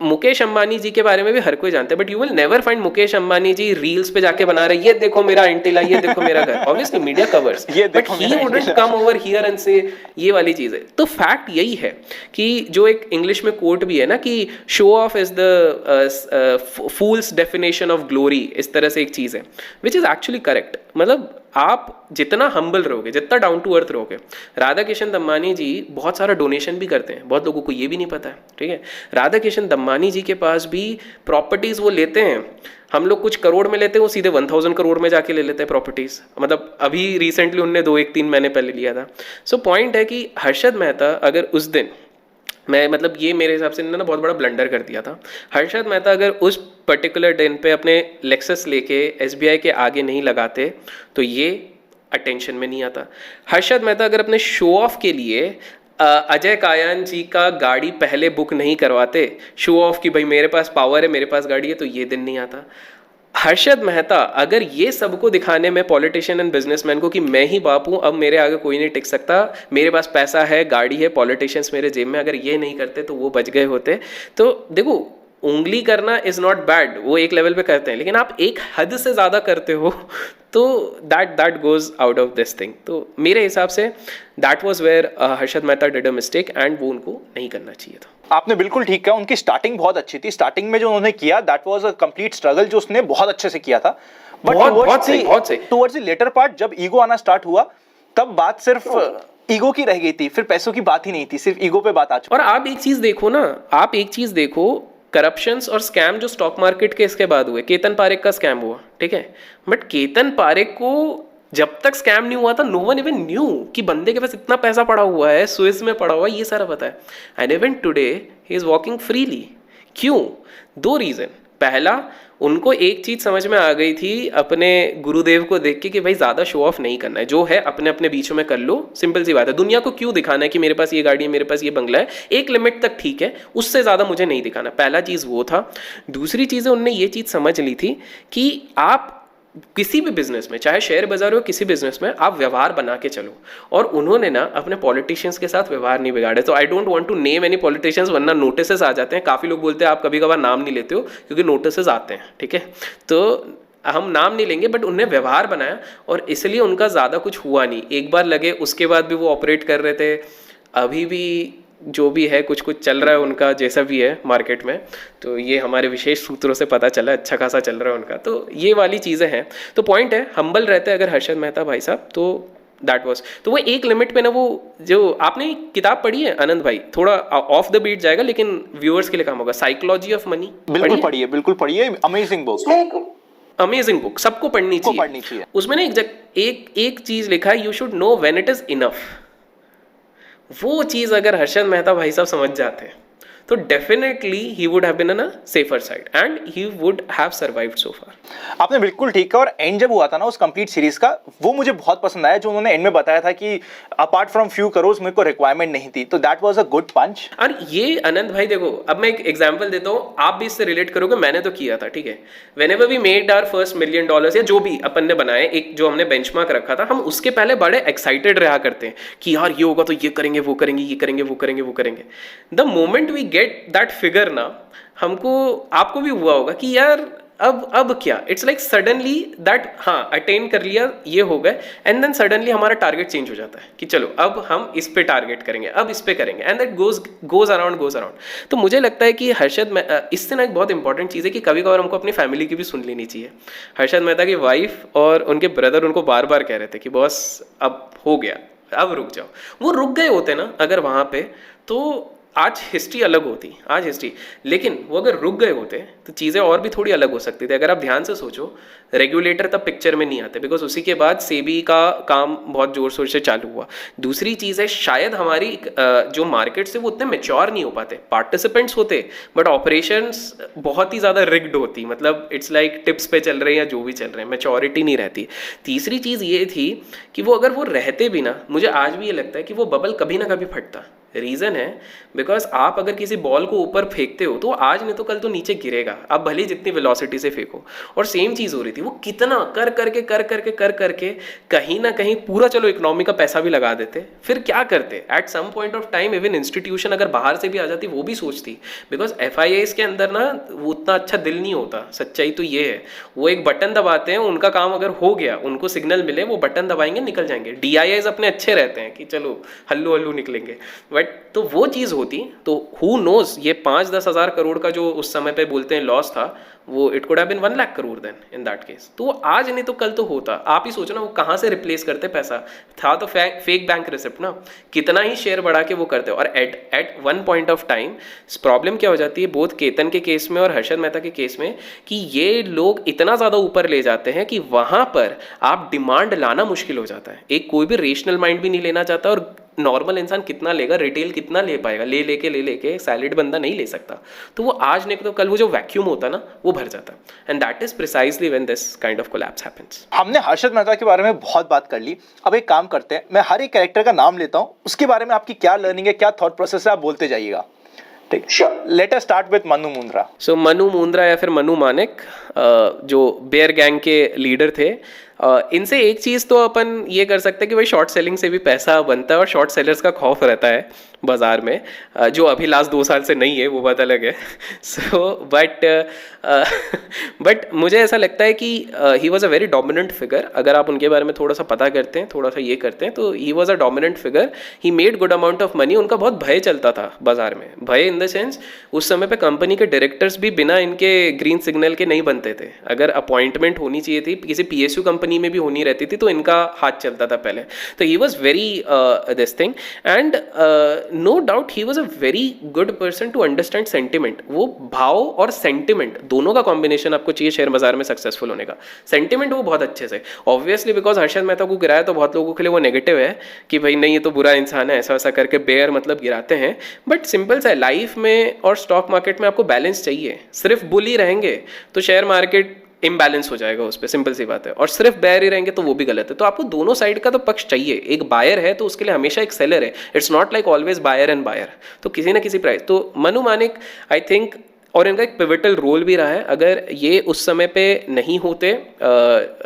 मुकेश अंबानी जी के बारे में भी हर कोई जानता है, but you will never find Mukesh Ambani ji reels पे जाके बना रहे ये देखो मेरा एंटीला, ये देखो मेरा घर। Obviously media covers, but he wouldn't come over here and से ये वाली चीज़ है। तो फैक्ट यही है कि जो एक इंग्लिश में कोट भी है ना कि show off is the fools definition of glory, इस तरह से एक चीज़ है, विच इज़ एक्चुअली करेक्ट। मतलब आप जितना हम्बल रहोगे, जितना डाउन टू अर्थ रहोगे। राधा किशन दम्मानी जी बहुत सारा डोनेशन भी करते हैं, बहुत लोगों को ये भी नहीं पता है, ठीक है? राधा किशन दम्मानी जी के पास भी प्रॉपर्टीज़ वो लेते हैं, हम लोग कुछ करोड़ में लेते हैं, वो सीधे 1000 करोड़ में जाके ले लेते हैं प्रॉपर्टीज़। मतलब अभी रिसेंटली उनने 2-1-3 महीने पहले लिया था। सो पॉइंट है कि हर्षद मेहता अगर उस दिन, मैं मतलब ये मेरे हिसाब से इन्होंने बहुत बड़ा ब्लंडर कर दिया था। हर्षद मेहता अगर उस पर्टिकुलर दिन पे अपने लेक्सस लेके SBI के आगे नहीं लगाते तो ये अटेंशन में नहीं आता। हर्षद मेहता अगर अपने शो ऑफ के लिए अजय कायन जी का गाड़ी पहले बुक नहीं करवाते, शो ऑफ कि भाई मेरे पास पावर है, मेरे पास गाड़ी है, तो ये दिन नहीं आता। हर्षद मेहता अगर ये सबको दिखाने में, पॉलिटिशियन एंड बिजनेसमैन को, कि मैं ही बाप हूँ, अब मेरे आगे कोई नहीं टिक सकता, मेरे पास पैसा है, गाड़ी है, पॉलिटिशियंस मेरे जेब में, अगर ये नहीं करते तो वो बच गए होते। तो देखो, उंगली करना इज नॉट बैड, वो एक लेवल पे करते हैं, लेकिन आप एक हद से ज़्यादा करते हो तो that goes out of this thing. तो मेरे हिसाब से that was where Harshad Mehta did a mistake and वो उनको नहीं करना चाहिए था। आपने बिल्कुल ठीक कहा, उनकी स्टार्टिंग बहुत अच्छी थी। स्टार्टिंग में जो उन्होंने किया that was a complete struggle, जो उसने बहुत अच्छे से किया था। बट बहुत सही। टुवर्ड्स द लेटर पार्ट जब ईगो आना स्टार्ट हुआ, तब बात सिर्फ ईगो की रह गई थी, फिर पैसों की बात ही नहीं थी, सिर्फ ईगो पे बात आ चुकी। और आप एक चीज देखो ना, आप एक चीज देखो, करप्शंस और स्कैम जो स्टॉक मार्केट के इसके बाद हुए, केतन पारेख का स्कैम हुआ, ठीक है, बट केतन पारेख को जब तक स्कैम नहीं हुआ था, नो वन इवन न्यू कि बंदे के पास इतना पैसा पड़ा हुआ है, स्विस में पड़ा हुआ है, ये सारा पता है। And even today he is walking freely. क्यों? 2 रीजन। पहला, उनको एक चीज समझ में आ गई थी अपने गुरुदेव को देख के कि भाई ज्यादा शो ऑफ नहीं करना है, जो है अपने अपने बीचों में कर लो, सिंपल सी बात है। दुनिया को क्यों दिखाना है कि मेरे पास ये गाड़ी है, मेरे पास ये बंगला है, एक लिमिट तक ठीक है, उससे ज्यादा मुझे नहीं दिखाना। पहला चीज वो था। दूसरी चीज उनने ये चीज समझ ली थी कि आप किसी भी बिजनेस में, चाहे शेयर बाजार हो किसी बिजनेस में, आप व्यवहार बना के चलो। और उन्होंने ना अपने पॉलिटिशियंस के साथ व्यवहार नहीं बिगाड़े। तो I don't want to name any politicians, वरना नोटिसेस आ जाते हैं। काफ़ी लोग बोलते हैं आप कभी कभार नाम नहीं लेते हो क्योंकि नोटिसेस आते हैं, ठीक है। तो हम नाम नहीं लेंगे, बट उनने व्यवहार बनाया और इसलिए उनका ज़्यादा कुछ हुआ नहीं। एक बार लगे, उसके बाद भी वो ऑपरेट कर रहे थे। अभी भी जो भी है कुछ कुछ चल रहा है उनका, जैसा भी है मार्केट में। तो ये हमारे विशेष सूत्रों से पता चला, अच्छा खासा चल रहा है उनका। तो ये वाली चीज़ें हैं। तो पॉइंट है, हम्बल रहते हैं अगर हर्षद मेहता भाई साहब, तो दैट वाज। तो वो एक लिमिट पे ना, वो जो आपने किताब पढ़ी है आनंद भाई, थोड़ा ऑफ द बीट जाएगा लेकिन व्यूअर्स के लिए काम होगा, साइकोलॉजी ऑफ मनी। बिल्कुल पढ़िए, बिल्कुल पढ़िए, अमेजिंग बुक, अमेजिंग बुक, सबको पढ़नी चाहिए। उसमें ना एक चीज लिखा है, you should know when it is enough. वो चीज अगर हर्षद मेहता भाई साहब समझ जाते हैं तो definitely he would have been on a safer side and he would have survived so far. आपने बिल्कुल ठीक कहा। और एंड जब हुआ था ना उस कंप्लीट सीरीज का, वो मुझे बहुत पसंद आया, जो उन्होंने एंड में बताया था कि अपार्ट फ्रॉम फ्यू करोड़ मेरे को रिक्वायरमेंट नहीं थी। तो दैट वाज अ गुड पंच। और ये आनंद भाई देखो, अब मैं एक एग्जांपल देता हूँ, आप भी इससे रिलेट करोगे, मैंने तो किया था, ठीक है। Whenever we made our first $1 million या जो भी अपन ने बनाए, एक जो हमने बेंचमार्क रखा था, हम उसके पहले बड़े एक्साइटेड रहा करते हैं कि यार ये होगा तो ये करेंगे, वो करेंगे, ये करेंगे, वो करेंगे, वो करेंगे। The moment we get that figure ना, हमको, आपको भी हुआ होगा कि यार अब क्या, इट्स लाइक सडनली दैट, हाँ अटेन कर लिया, ये हो गए, एंड देन सडनली हमारा टारगेट चेंज हो जाता है कि चलो अब हम इस पे टारगेट करेंगे, अब इस पे करेंगे, एंड दैट गोज अराउंड। तो मुझे लगता है कि हर्षद, इससे ना एक बहुत इंपॉर्टेंट चीज़ है कि कभी कभार हमको अपनी फैमिली की भी सुन लेनी चाहिए। हर्षद मेहता की वाइफ और उनके ब्रदर उनको बार बार कह रहे थे कि बॉस अब हो गया, अब रुक जाओ। वो रुक गए होते ना अगर वहाँ पे, तो आज हिस्ट्री अलग होती, आज हिस्ट्री, लेकिन वो अगर रुक गए होते तो चीज़ें और भी थोड़ी अलग हो सकती थी। अगर आप ध्यान से सोचो, रेगुलेटर तब पिक्चर में नहीं आते, बिकॉज उसी के बाद सेबी का काम बहुत जोर शोर से चालू हुआ। दूसरी चीज़ है, शायद हमारी जो मार्केट्स है वो उतने मेच्योर नहीं हो पाते, पार्टिसिपेंट्स होते बट ऑपरेशंस बहुत ही ज़्यादा रिग्ड होती, मतलब इट्स लाइक टिप्स पे चल रहे हैं या जो भी चल रहे हैं, मेच्योरिटी नहीं रहती। तीसरी चीज़ ये थी कि वो अगर वो रहते भी ना, मुझे आज भी ये लगता है कि वो बबल कभी ना कभी फटता। रीज़न है बिकॉज आप अगर किसी बॉल को ऊपर फेंकते हो तो आज नहीं तो कल तो नीचे गिरेगा, आप भले जितनी वेलोसिटी से फेंको। और सेम चीज़ हो रही थी, वो कितना कर करके कहीं ना कहीं पूरा, चलो इकोनॉमी का पैसा भी लगा देते, फिर क्या करते, at some point of time even institution अगर बाहर से भी आ जाती वो भी सोचती, बिकॉज FIIs के अंदर ना वो उतना अच्छा दिल नहीं होता, सच्चाई तो ये है। वो एक बटन दबाते हैं, उनका काम अगर हो गया, उनको सिग्नल मिले, वो बटन दबाएंगे, निकल जाएंगे। DIIs अपने अच्छे रहते हैं कि चलो हल्लू हल्लू निकलेंगे, तो वो चीज़ होती तो हु नोज, ये 5-10 हज़ार करोड़ का जो उस समय पे बोलते हैं लॉस था, वो it could have been 1 lakh crore then in that case. तो वो आज नहीं तो कल तो होता। आप ही सोचो ना, वो कहाँ से रिप्लेस करते पैसा, था तो फेक बैंक रिसिप्ट ना, कितना ही शेयर बढ़ा के वो करते। और at one point of time problem क्या हो जाती है, बोथ केतन के केस में और हर्षद मेहता के केस में, कि ये लोग इतना ज़्यादा ऊपर ले जाते हैं कि वहाँ पर आप डिमांड लाना मुश्किल हो जाता है। एक कोई भी रेशनल माइंड भी नहीं लेना चाहता, और नॉर्मल इंसान कितना लेगा, रिटेल कितना ले पाएगा, ले लेके सैलरीड बंदा नहीं ले सकता। तो वो आज नहीं तो कल वो जो वैक्यूम होता ना वो भर जाता, and that is precisely when this kind of collapse happens. हमने हर्षद मेहता के बारे में बहुत बात कर ली, अब एक काम करते हैं, मैं हर एक कैरेक्टर का नाम लेता हूँ, उसके बारे में आपकी क्या लर्निंग है, क्या थॉट प्रोसेस है, आप बोलते जाइएगा। ठीक, let us start with Manu Mundra. So Manu Mundra या फिर मनु मानिक, जो बेयर गैंग के लीडर थे, इनसे एक चीज़ तो अपन ये कर सकते हैं कि भाई शॉर्ट सेलिंग से भी पैसा बनता है, और शॉर्ट सेलर्स का खौफ रहता है बाज़ार में, जो अभी लास्ट 2 साल से नहीं है, वो बात अलग है। सो बट मुझे ऐसा लगता है कि ही was a very dominant figure. अगर आप उनके बारे में थोड़ा सा पता करते हैं, थोड़ा सा ये करते हैं, तो he was a dominant figure. He made good amount of money. उनका बहुत भय चलता था बाजार में, भय इन द सेंस उस समय पे कंपनी के डायरेक्टर्स भी बिना इनके ग्रीन सिग्नल के नहीं बनते थे। अगर अपॉइंटमेंट होनी चाहिए थी, किसी PSU कंपनी में भी होनी रहती थी, तो इनका हाथ चलता था पहले। तो he was very this thing, and no doubt he was a very good person to understand sentiment. वो भाव और सेंटिमेंट दोनों का कॉम्बिनेशन आपको चाहिए शेयर बाजार में सक्सेसफुल होने का। सेंटिमेंट वो बहुत अच्छे से, ऑब्वियसली बिकॉज हर्षद मेहता को गिराया तो बहुत लोगों के लिए वो नेगेटिव है कि भाई नहीं ये तो बुरा इंसान है, ऐसा वैसा करके बेयर मतलब गिराते हैं। बट सिंपल सा है, लाइफ में और स्टॉक मार्केट में आपको बैलेंस चाहिए। सिर्फ बुली रहेंगे तो शेयर मार्केट इम्बैलेंस हो जाएगा उस पर, सिंपल सी बात है, और सिर्फ बेयर ही रहेंगे तो वो भी गलत है। तो आपको दोनों साइड का तो पक्ष चाहिए। एक बायर है तो उसके लिए हमेशा एक सेलर है, it's not like always buyer and buyer, तो किसी ना किसी प्राइस। तो मनु मानिक आई थिंक और इनका एक पिवटल रोल भी रहा है। अगर ये उस समय पे नहीं होते,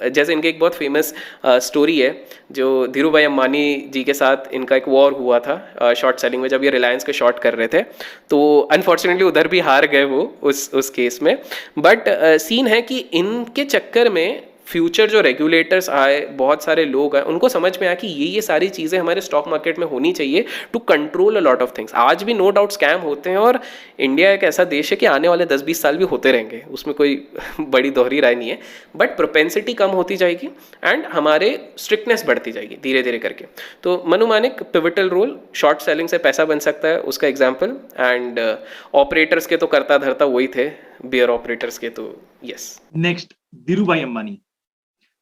जैसे इनके एक बहुत फेमस स्टोरी है जो धीरू भाई अम्बानी जी के साथ इनका एक वॉर हुआ था शॉर्ट सेलिंग में, जब ये रिलायंस के शॉर्ट कर रहे थे, तो अनफॉर्चुनेटली उधर भी हार गए वो उस केस में। बट सीन है कि इनके चक्कर में फ्यूचर जो रेगुलेटर्स आए, बहुत सारे लोग आए, उनको समझ में आया कि ये सारी चीज़ें हमारे स्टॉक मार्केट में होनी चाहिए to control a lot of things. आज भी नो डाउट स्कैम होते हैं, और इंडिया एक ऐसा देश है कि आने वाले 10-20 साल भी होते रहेंगे, उसमें कोई बड़ी दोहरी राय नहीं है। बट प्रोपेंसिटी कम होती जाएगी एंड हमारे स्ट्रिक्टनेस बढ़ती जाएगी धीरे धीरे करके। तो Manu Manik pivotal role, short selling से पैसा बन सकता है उसका एग्जाम्पल। एंड ऑपरेटर्स के तो करता धरता वही थे, बियर ऑपरेटर्स के तो यस। नेक्स्ट धीरू भाई अंबानी,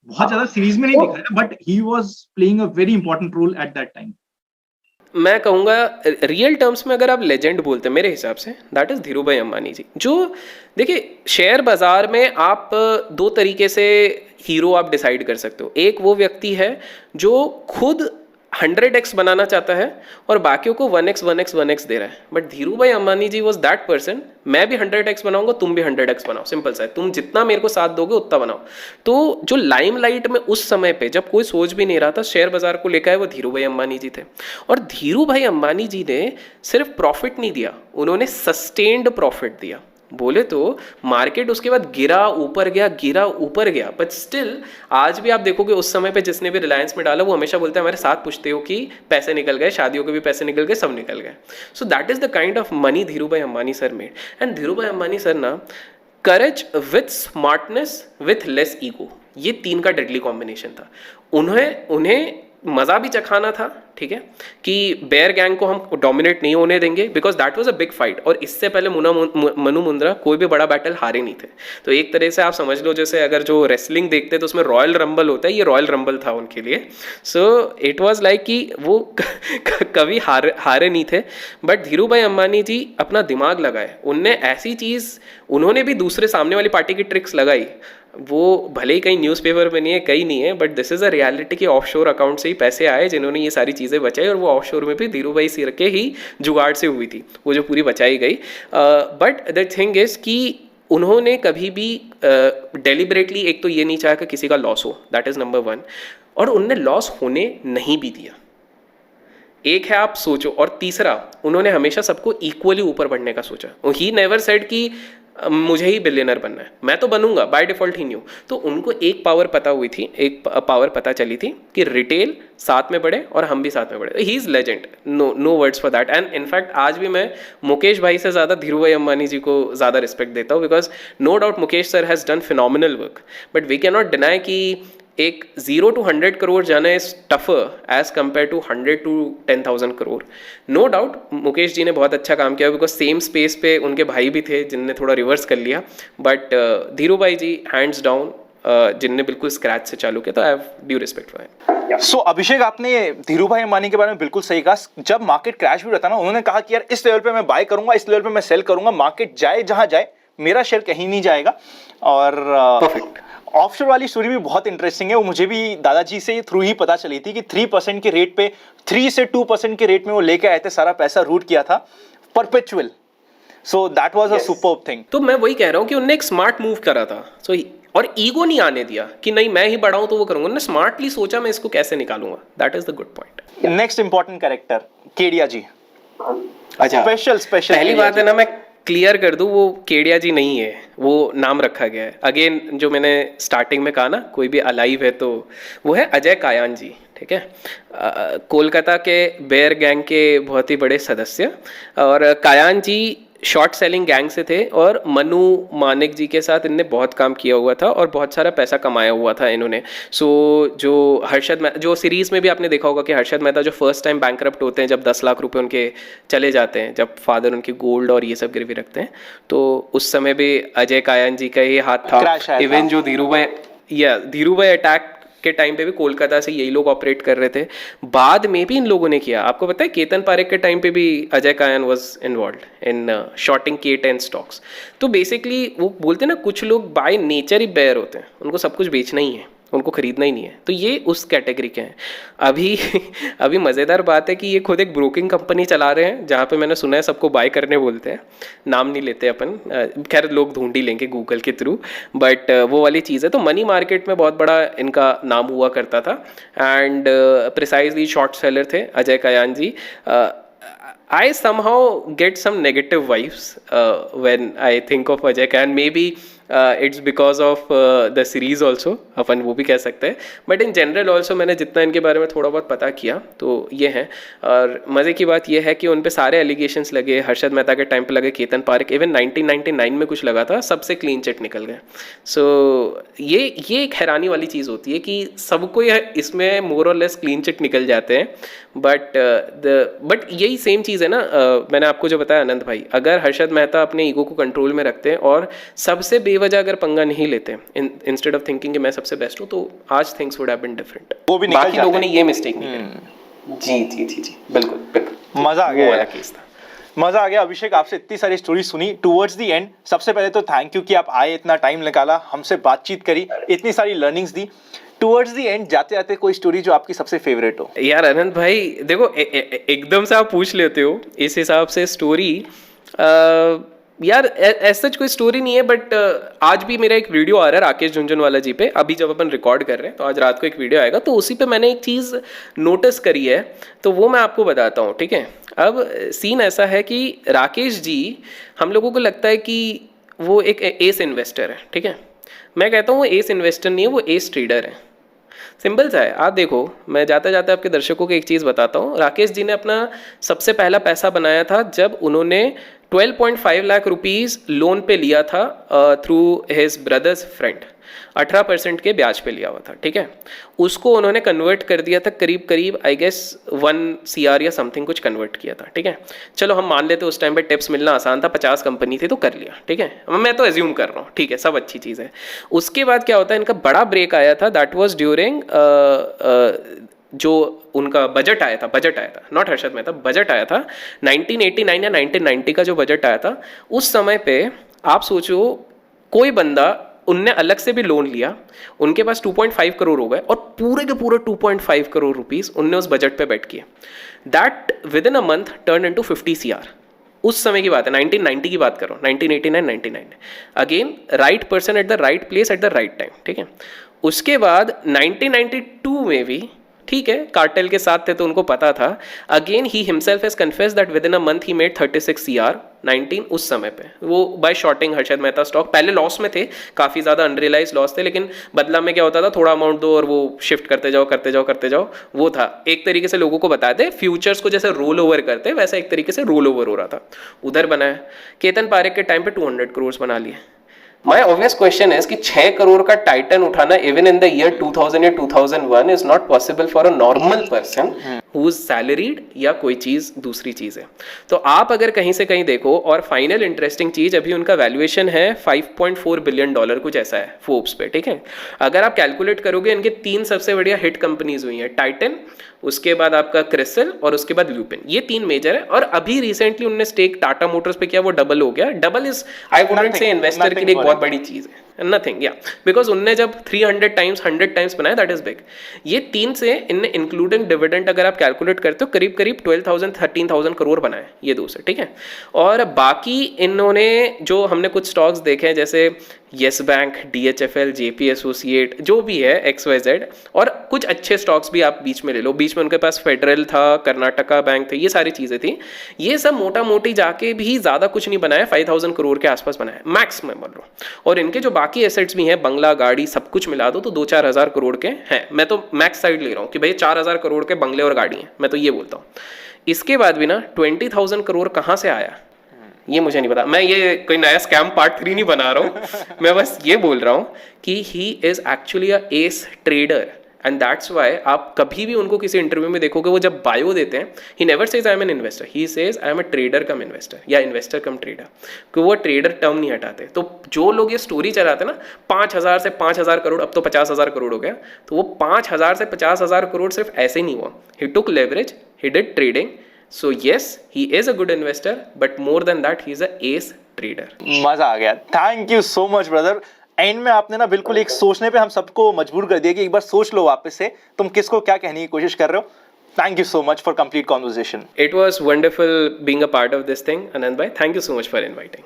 बहुत ज्यादा सीरीज में नहीं दिखाया, but he was playing a very important role at that time. मैं कहूँगा रियल टर्म्स में अगर आप लेजेंड बोलते हैं मेरे हिसाब से, दैट इज़ धीरू भाई अम्बानी जी। जो देखिए, शेयर बाजार में आप दो तरीके से हीरो आप डिसाइड कर सकते हो। एक वो व्यक्ति है जो खुद 100x बनाना चाहता है और बाकियों को 1x 1x 1x दे रहा है। But Dhiru bhai Ambani ji was that person, मैं भी 100x बनाऊंगा, तुम भी 100x बनाओ, सिंपल सा है, तुम जितना मेरे को साथ दोगे उतना बनाओ। तो जो लाइमलाइट में उस समय पे जब कोई सोच भी नहीं रहा था शेयर बाजार को लेकर, वो धीरू भाई अम्बानी जी थे। और धीरू भाई अम्बानी जी ने सिर्फ प्रॉफिट नहीं दिया, उन्होंने सस्टेन्ड प्रॉफिट दिया। बोले तो मार्केट उसके बाद गिरा ऊपर गया, गिरा ऊपर गया, बट स्टिल आज भी आप देखोगे उस समय पे जिसने भी रिलायंस में डाला वो हमेशा बोलते हैं हमारे साथ पूछते हो कि पैसे निकल गए, शादियों के भी पैसे निकल गए, सब निकल गए। So that is the kind of money Dhiru bhai Ambani sir made. And Dhiru bhai Ambani sir ना, courage with smartness with less ego, ये तीन का डेडली कॉम्बिनेशन था। उन्हें मज़ा भी चखाना था, ठीक है, कि बेयर गैंग को हम डोमिनेट नहीं होने देंगे, because that was a big fight. और इससे पहले मनु मुंद्रा कोई भी बड़ा बैटल हारे नहीं थे। तो एक तरह से आप समझ लो, जैसे अगर जो रेसलिंग देखते तो उसमें रॉयल रंबल होता है, ये रॉयल रंबल था उनके लिए। सो इट वाज लाइक कि वो कभी हारे नहीं थे। बट धीरू भाई अम्बानी जी अपना दिमाग लगाए, उनने ऐसी चीज़, उन्होंने भी दूसरे सामने वाली पार्टी की ट्रिक्स लगाई। वो भले ही कहीं न्यूज़पेपर में नहीं है, कहीं नहीं है, but this is a reality कि ऑफशोर अकाउंट से ही पैसे आए जिन्होंने ये सारी चीज़ें बचाई। और वो ऑफशोर में भी धीरू भाई सिर के ही जुगाड़ से हुई थी वो जो पूरी बचाई गई। बट द थिंग इज़ कि उन्होंने कभी भी डेलिबरेटली एक तो ये नहीं चाहा कि किसी का लॉस हो, दैट इज़ नंबर 1, और उनने लॉस होने नहीं भी दिया। एक है आप सोचो, और तीसरा उन्होंने हमेशा सबको इक्वली ऊपर बढ़ने का सोचा। ही नेवर सेड कि मुझे ही बिलियनर बनना है, मैं तो बनूंगा, बाय डिफॉल्ट ही न्यू। तो उनको एक पावर पता हुई थी, एक पावर पता चली थी कि रिटेल साथ में बढ़े और हम भी साथ में बढ़े। He is legend, no words for that. And in fact आज भी मैं मुकेश भाई से ज़्यादा धीरू भाई अम्बानी जी को ज़्यादा रिस्पेक्ट देता हूँ, because no doubt Mukesh sir has done phenomenal work, but we can not deny कि एक 0 to 100 करोड़ जाना is tougher as compared to 100 to 10,000 crore. No doubt Mukesh ji ने बहुत अच्छा काम किया, बिकॉज सेम स्पेस पे उनके भाई भी थे जिनने थोड़ा रिवर्स कर लिया। बट धीरू भाई जी हैंड्स डाउन, जिनने बिल्कुल स्क्रैच से चालू किया, तो I have due respect for him. So Abhishek, आपने धीरू भाई अंबानी के बारे में बिल्कुल सही कहा। जब मार्केट क्रैश भी रहता ना, उन्होंने कहा कि यार इस लेवल पे मैं बाय करूंगा, इस लेवल पे मैं सेल करूंगा, मार्केट जाए जहां जाए, मेरा शेयर कहीं नहीं जाएगा। और परफेक्ट। ऑफशोर वाली स्टोरी भी बहुत इंटरेस्टिंग है, वो मुझे भी दादाजी से थ्रू ही पता चली थी कि 3% के रेट पे, 3 से 2% के रेट में वो लेके आए थे, सारा पैसा रूट किया था perpetual. So that was a superb thing. तो मैं वही कह रहा हूँ कि उन्होंने एक स्मार्ट मूव करा था। सो और ईगो नहीं आने दिया कि नहीं मैं ही बढ़ाऊं तो वो करूंगा, उन्होंने स्मार्टली सोचा मैं इसको कैसे निकालूंगा। That is the good point. Next important character Kedia ji. अच्छा, स्पेशल पहली बात है ना, मैं क्लियर कर दूं, वो केडिया जी नहीं है, वो नाम रखा गया है। अगेन जो मैंने स्टार्टिंग में कहा ना, कोई भी अलाइव है तो वो है अजय कायान जी, ठीक है, कोलकाता के बेयर गैंग के बहुत ही बड़े सदस्य। और कायान जी शॉर्ट सेलिंग गैंग से थे और मनु मानिक जी के साथ इनने बहुत काम किया हुआ था और बहुत सारा पैसा कमाया हुआ था इन्होंने। सो जो जो सीरीज़ में भी आपने देखा होगा कि हर्षद मेहता जो फर्स्ट टाइम बैंकरप्ट होते हैं, जब 10 लाख रुपए उनके चले जाते हैं, जब फादर उनके गोल्ड और ये सब गिरवी रखते हैं, तो उस समय भी अजय कायान जी का ही हाथ था। इवन जो धीरू भाई अटैक के टाइम पे भी कोलकाता से यही लोग ऑपरेट कर रहे थे। बाद में भी इन लोगों ने किया, आपको पता है केतन पारेख के टाइम पे भी Ajay Kayan was involved in shorting K10 stocks. तो बेसिकली वो बोलते हैं ना, कुछ लोग बाय नेचर ही बेयर होते हैं, उनको सब कुछ बेचना ही है, उनको खरीदना ही नहीं है। तो ये उस कैटेगरी के हैं। अभी अभी मज़ेदार बात है कि ये खुद एक ब्रोकिंग कंपनी चला रहे हैं, जहाँ पे मैंने सुना है सबको बाय करने बोलते हैं, नाम नहीं लेते अपन, खैर लोग ढूंढ ही लेंगे गूगल के थ्रू, बट वो वाली चीज़ है। तो मनी मार्केट में बहुत बड़ा इनका नाम हुआ करता था, एंड प्रिसाइजली शॉर्ट सेलर थे अजय कयान जी। I somehow get some negative vibes when I think of Ajay Khan. Maybe it's because of the series also, अपन वो भी कह सकते हैं, बट इन जनरल ऑल्सो मैंने जितना इनके बारे में थोड़ा बहुत पता किया तो ये है। और मज़े की बात ये है कि उन पे सारे एलिगेशंस लगे, हर्षद मेहता के टाइम पे लगे, केतन पारेख, इवन 1999 में कुछ लगा था, सबसे क्लीन चिट निकल गए। सो ये एक हैरानी वाली चीज़ होती है कि सबको इसमें मोर और लेस क्लीन चिट निकल जाते हैं, बट यही सेम चीज़ है ना, मैंने आपको जो बताया आनंद भाई, अगर हर्षद मेहता अपने ईगो को कंट्रोल में रखते हैं और सबसे बेवजह अगर पंगा नहीं लेते इंस्टेड ऑफ थिंकिंग कि मैं सबसे बेस्ट हूँ, तो आज things would have been different. वो भी निकल बाकी जाते लोगों ने हैं। ये मिस्टेक नहीं की। जी जी जी जी, बिल्कुल बिल्कुल, मजा आ वो गया वाला यार। केस था। मजा आ गया अभिषेक, आपसे इतनी सारी स्टोरी सुनी टुवर्ड्स द एंड। सबसे पहले तो थैंक यू कि आप आए, इतना टाइम निकाला, हमसे बातचीत करी, इतनी सारी learnings the. Towards the end जाते जाते कोई स्टोरी जो आपकी सबसे फेवरेट हो? यार आनंद भाई देखो, एकदम से आप पूछ लेते हो इस हिसाब से स्टोरी, यार ऐसा कोई स्टोरी नहीं है, बट आज भी मेरा एक वीडियो आ रहा है राकेश झुंझुनवाला जी पे, अभी जब अपन रिकॉर्ड कर रहे हैं तो आज रात को एक वीडियो आएगा, तो उसी पे मैंने एक चीज़ नोटिस करी है, तो वो मैं आपको बताता हूँ, ठीक है। अब सीन ऐसा है कि राकेश जी, हम लोगों को लगता है कि वो एक एस इन्वेस्टर है, ठीक है। मैं कहता हूँ वो एस इन्वेस्टर नहीं है, वो एस ट्रेडर है। सिंपल सा है, आप देखो, मैं जाते जाते आपके दर्शकों को एक चीज़ बताता हूँ। राकेश जी ने अपना सबसे पहला पैसा बनाया था जब उन्होंने 12.5 लाख रुपीज़ लोन पे लिया था थ्रू हिज ब्रदर्स फ्रेंड, 18% के ब्याज पे लिया हुआ था, ठीक है। उसको उन्होंने कन्वर्ट कर दिया था करीब आई गेस 1 CR या समथिंग कुछ कन्वर्ट किया था, ठीक है। चलो हम मान लेते उस टाइम पे टिप्स मिलना आसान था, 50 कंपनी थी तो कर लिया, ठीक है। मैं तो एज्यूम कर रहा हूँ, ठीक है, सब अच्छी चीज़ है। उसके बाद क्या होता है, इनका बड़ा ब्रेक आया था, दैट वॉज ड्यूरिंग जो उनका बजट आया था, नॉट हर्षद मेहता, बजट आया था 1989 या 1990 का जो बजट आया था, उस समय पे आप सोचो कोई बंदा, उनने अलग से भी लोन लिया, उनके पास 2.5 करोड़ हो गए और पूरे के पूरे 2.5 करोड़ रुपीस उनने उस बजट पे बेट किए। That within a month turn into 50 CR। उस समय की बात है, 1990 की बात कर रहा हूँ, 1989-99। Again right person at the right place at the right time, ठीक है। उसके बाद 1992 में भी, ठीक है, कार्टेल के साथ थे तो उनको पता था। Again he himself has confessed that within a month he made 36 CR 19 उस समय पे, वो by shorting Harshad Mehta stock. पहले लॉस में थे, काफ़ी ज़्यादा अनरियलाइज लॉस थे, लेकिन बदला में क्या होता था, थोड़ा अमाउंट दो और वो शिफ्ट करते जाओ, वो था एक तरीके से लोगों को बताते फ्यूचर्स को जैसे रोल ओवर करते, वैसा एक तरीके से रोल ओवर हो रहा था, उधर बनाया। केतन पारेख के टाइम पे 200 करोड़ बना लिए। माय ऑब्वियस क्वेश्चन है कि 6 करोड़ का टाइटन उठाना इवन इन द ईयर 2000 या 2001 is not possible for a normal person who is salaried या कोई चीज दूसरी चीज है। तो आप अगर कहीं से कहीं देखो, और फाइनल इंटरेस्टिंग चीज, अभी उनका वैल्यूएशन है $5.4 बिलियन कुछ ऐसा है फोर्ब्स पे, ठीक है। अगर आप कैलकुलेट करोगे, इनके 3 सबसे बढ़िया हिट कंपनीज हुई हैं, टाइटन, उसके बाद आपका क्रिसल और उसके बाद ल्यूपिन, ये 3 मेजर है। और अभी रिसेंटली उन्होंने स्टेक टाटा मोटर्स पे किया, वो डबल हो गया। Double is I wouldn't say investor के लिए एक बहुत बड़ी चीज है, नथिंग, या बिकॉज उनने जब 300 टाइम्स 100 टाइम्स बनाया, दैट इज बिग। ये 3 से इनने इंक्लूडिंग डिविडेंड अगर आप कैलकुलेट करते हो, करीब 12,000-13,000 करोड़ बनाए ये 2 से, ठीक है। और बाकी इन्होंने जो हमने कुछ स्टॉक्स देखे हैं, जैसे yes bank, DHFL, JP associate, जो भी है XYZ, और कुछ अच्छे स्टॉक्स भी आप बीच में ले लो। बीच में उनके पास फेडरल था, कर्नाटका बैंक थे, ये सारी चीज़ें थी। ये सब मोटा मोटी जाके भी ज़्यादा कुछ नहीं बनाया, 5,000 करोड़ के आसपास बनाया मैक्स में बोल रहा हूँ। और इनके जो बाकी एसेट्स भी हैं, बंगला, गाड़ी, सब कुछ मिला दो तो 2-4 हज़ार करोड़ के हैं। मैं तो मैक्स साइड ले रहा हूँ कि भाई 4,000 करोड़ के बंगले और गाड़ी हैं, मैं तो ये बोलता हूँ। इसके बाद भी ना 20,000 करोड़ कहाँ से आया, ये मुझे नहीं पता। मैं ये कोई नया स्कैम पार्ट 3 नहीं बना रहा हूँ, मैं बस ये बोल रहा हूँ कि he is actually a S trader, and that's why आप कभी भी उनको किसी इंटरव्यू में देखोगे, वो जब बायो देते हैं, he never says I am an investor, he says I am a trader come investor, या इन्वेस्टर कम ट्रेडर, क्योंकि वो ट्रेडर टर्म नहीं हटाते। तो जो लोग ये स्टोरी चलाते हैं ना, 5,000 से 5,000 करोड़, अब तो 50,000 करोड़ हो गया, तो वो 5,000 से 50,000 करोड़ सिर्फ ऐसे ही नहीं हुआ। He took leverage, he did trading. So yes, he is a good investor, but more than that, he is a ace trader. मजा आ गया, thank you so much brother. And में आपने ना बिल्कुल एक सोचने पे हम सबको मजबूर कर दिया कि एक बार सोच लो वापस से तुम किसको क्या कहने की कोशिश कर रहे हो. Thank you so much for complete conversation. It was wonderful being a part of this thing, Anand bhai. Thank you so much for inviting.